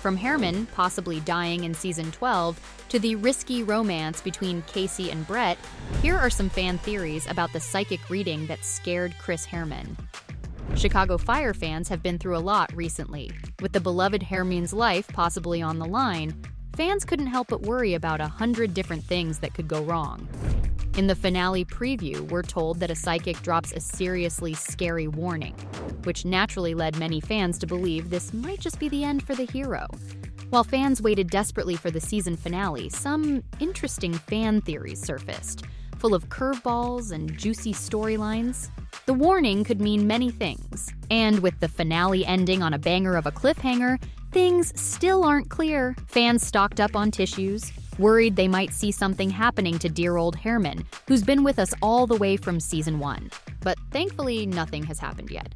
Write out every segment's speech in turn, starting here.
From Herrmann possibly dying in season 12 to the risky romance between Casey and Brett, here are some fan theories about the psychic reading that scared Chris Herrmann. Chicago Fire fans have been through a lot recently. With the beloved Herrmann's life possibly on the line, fans couldn't help but worry about 100 different things that could go wrong. In the finale preview, we're told that a psychic drops a seriously scary warning, which naturally led many fans to believe this might just be the end for the hero. While fans waited desperately for the season finale, some interesting fan theories surfaced, full of curveballs and juicy storylines. The warning could mean many things, and with the finale ending on a banger of a cliffhanger, things still aren't clear. Fans stocked up on tissues, worried they might see something happening to dear old Herrmann, who's been with us all the way from season 1. But thankfully, nothing has happened yet.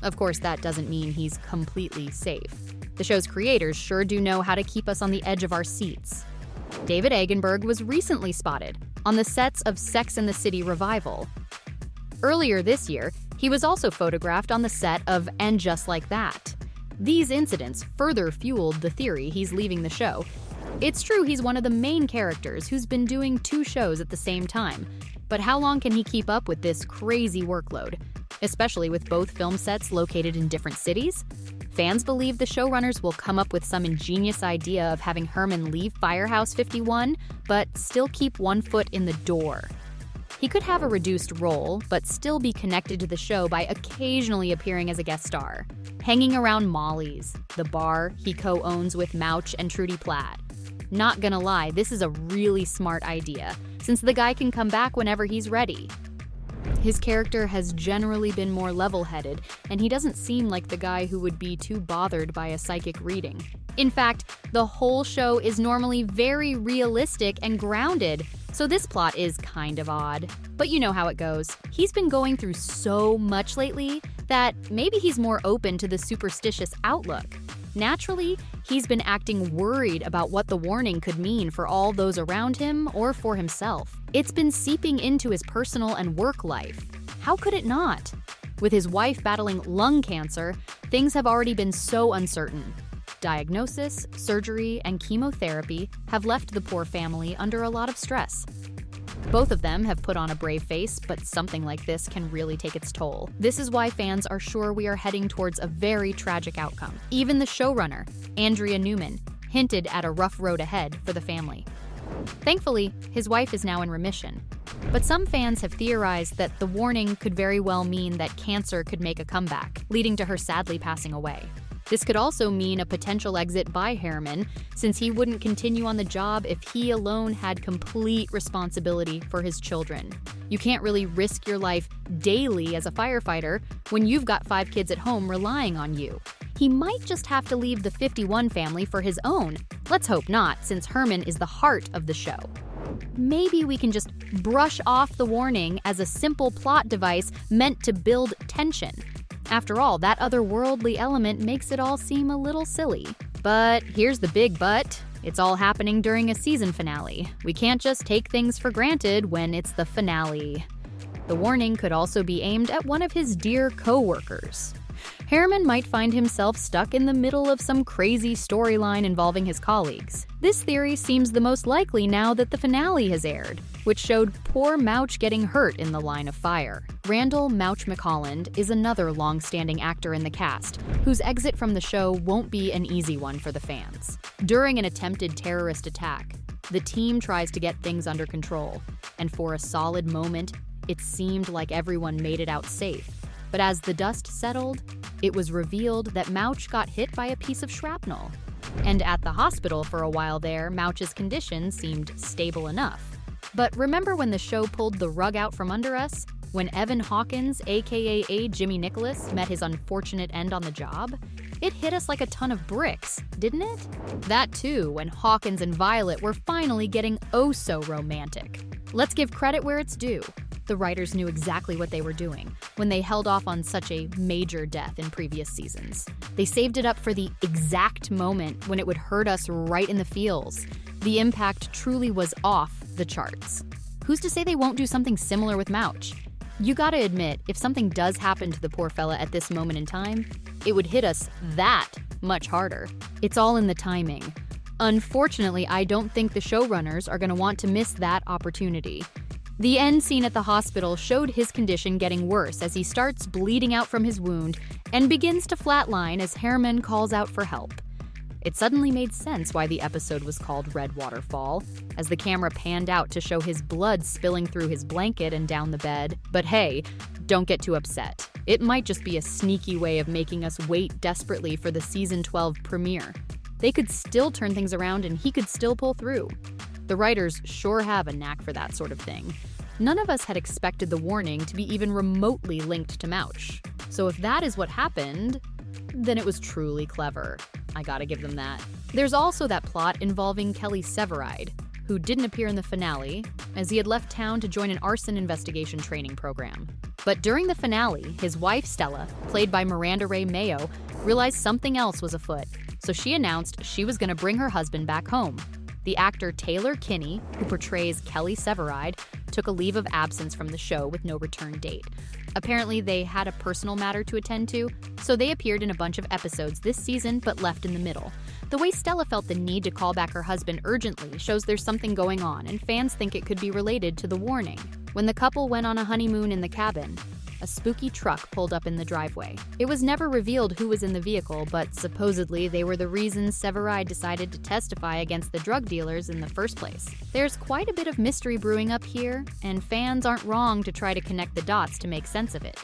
Of course, that doesn't mean he's completely safe. The show's creators sure do know how to keep us on the edge of our seats. David Eggenberg was recently spotted on the sets of Sex and the City revival. Earlier this year, he was also photographed on the set of And Just Like That. These incidents further fueled the theory he's leaving the show. It's true he's one of the main characters who's been doing 2 shows at the same time, but how long can he keep up with this crazy workload, especially with both film sets located in different cities? Fans believe the showrunners will come up with some ingenious idea of having Herrmann leave Firehouse 51, but still keep one foot in the door. He could have a reduced role, but still be connected to the show by occasionally appearing as a guest star, hanging around Molly's, the bar he co-owns with Mouch and Trudy Platt. Not gonna lie, this is a really smart idea, since the guy can come back whenever he's ready. His character has generally been more level-headed, and he doesn't seem like the guy who would be too bothered by a psychic reading. In fact, the whole show is normally very realistic and grounded, so this plot is kind of odd. But you know how it goes. He's been going through so much lately that maybe he's more open to the superstitious outlook. Naturally, he's been acting worried about what the warning could mean for all those around him or for himself. It's been seeping into his personal and work life. How could it not? With his wife battling lung cancer, things have already been so uncertain. Diagnosis, surgery, and chemotherapy have left the poor family under a lot of stress. Both of them have put on a brave face, but something like this can really take its toll. This is why fans are sure we are heading towards a very tragic outcome. Even the showrunner, Andrea Newman, hinted at a rough road ahead for the family. Thankfully, his wife is now in remission. But some fans have theorized that the warning could very well mean that cancer could make a comeback, leading to her sadly passing away. This could also mean a potential exit by Herrmann, since he wouldn't continue on the job if he alone had complete responsibility for his children. You can't really risk your life daily as a firefighter when you've got 5 kids at home relying on you. He might just have to leave the 51 family for his own. Let's hope not, since Herrmann is the heart of the show. Maybe we can just brush off the warning as a simple plot device meant to build tension. After all, that otherworldly element makes it all seem a little silly. But here's the big but. It's all happening during a season finale. We can't just take things for granted when it's the finale. The warning could also be aimed at one of his dear co-workers. Herrmann might find himself stuck in the middle of some crazy storyline involving his colleagues. This theory seems the most likely now that the finale has aired, which showed poor Mouch getting hurt in the line of fire. Randall Mouch McColland is another long-standing actor in the cast, whose exit from the show won't be an easy one for the fans. During an attempted terrorist attack, the team tries to get things under control, and for a solid moment, it seemed like everyone made it out safe. But as the dust settled, it was revealed that Mouch got hit by a piece of shrapnel. And at the hospital for a while there, Mouch's condition seemed stable enough. But remember when the show pulled the rug out from under us? When Evan Hawkins, aka A. Jimmy Nicholas, met his unfortunate end on the job? It hit us like a ton of bricks, didn't it? That too, when Hawkins and Violet were finally getting oh so romantic. Let's give credit where it's due. The writers knew exactly what they were doing when they held off on such a major death in previous seasons. They saved it up for the exact moment when it would hurt us right in the feels. The impact truly was off the charts. Who's to say they won't do something similar with Mouch? You gotta admit, if something does happen to the poor fella at this moment in time, it would hit us that much harder. It's all in the timing. Unfortunately, I don't think the showrunners are going to want to miss that opportunity. The end scene at the hospital showed his condition getting worse as he starts bleeding out from his wound and begins to flatline as Herrmann calls out for help. It suddenly made sense why the episode was called Red Waterfall, as the camera panned out to show his blood spilling through his blanket and down the bed. But hey, don't get too upset. It might just be a sneaky way of making us wait desperately for the season 12 premiere. They could still turn things around and he could still pull through. The writers sure have a knack for that sort of thing. None of us had expected the warning to be even remotely linked to Mouch. So if that is what happened, then it was truly clever. I gotta give them that. There's also that plot involving Kelly Severide, who didn't appear in the finale, as he had left town to join an arson investigation training program. But during the finale, his wife Stella, played by Miranda Ray Mayo, realized something else was afoot, so she announced she was gonna bring her husband back home. The actor Taylor Kinney, who portrays Kelly Severide, took a leave of absence from the show with no return date. Apparently, they had a personal matter to attend to, so they appeared in a bunch of episodes this season but left in the middle. The way Stella felt the need to call back her husband urgently shows there's something going on, and fans think it could be related to the warning. When the couple went on a honeymoon in the cabin, a spooky truck pulled up in the driveway. It was never revealed who was in the vehicle, but supposedly they were the reason Severide decided to testify against the drug dealers in the first place. There's quite a bit of mystery brewing up here, and fans aren't wrong to try to connect the dots to make sense of it.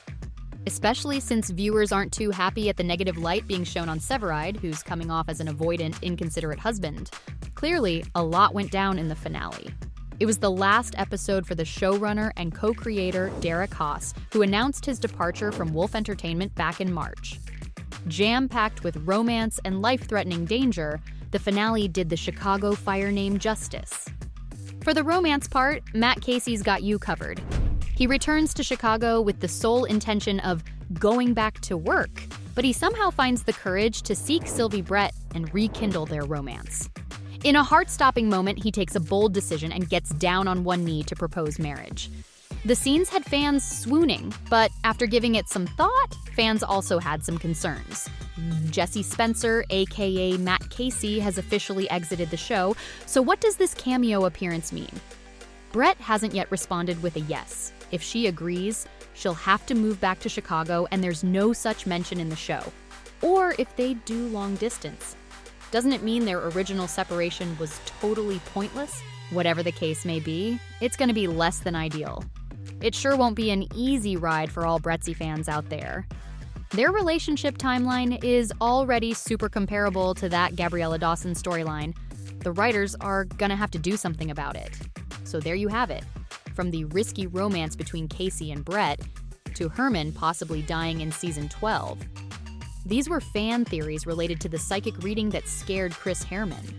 Especially since viewers aren't too happy at the negative light being shown on Severide, who's coming off as an avoidant, inconsiderate husband. Clearly, a lot went down in the finale. It was the last episode for the showrunner and co-creator Derek Haas, who announced his departure from Wolf Entertainment back in March. Jam-packed with romance and life-threatening danger, the finale did the Chicago fire name justice. For the romance part, Matt Casey's got you covered. He returns to Chicago with the sole intention of going back to work, but he somehow finds the courage to seek Sylvie Brett and rekindle their romance. In a heart-stopping moment, he takes a bold decision and gets down on one knee to propose marriage. The scenes had fans swooning, but after giving it some thought, fans also had some concerns. Jesse Spencer, aka Matt Casey, has officially exited the show, so what does this cameo appearance mean? Brett hasn't yet responded with a yes. If she agrees, she'll have to move back to Chicago, and there's no such mention in the show. Or if they do long distance. Doesn't it mean their original separation was totally pointless? Whatever the case may be, it's going to be less than ideal. It sure won't be an easy ride for all Brettsy fans out there. Their relationship timeline is already super comparable to that Gabriella Dawson storyline. The writers are going to have to do something about it. So there you have it. From the risky romance between Casey and Brett to Herrmann possibly dying in season 12. These were fan theories related to the psychic reading that scared Chris Herrmann.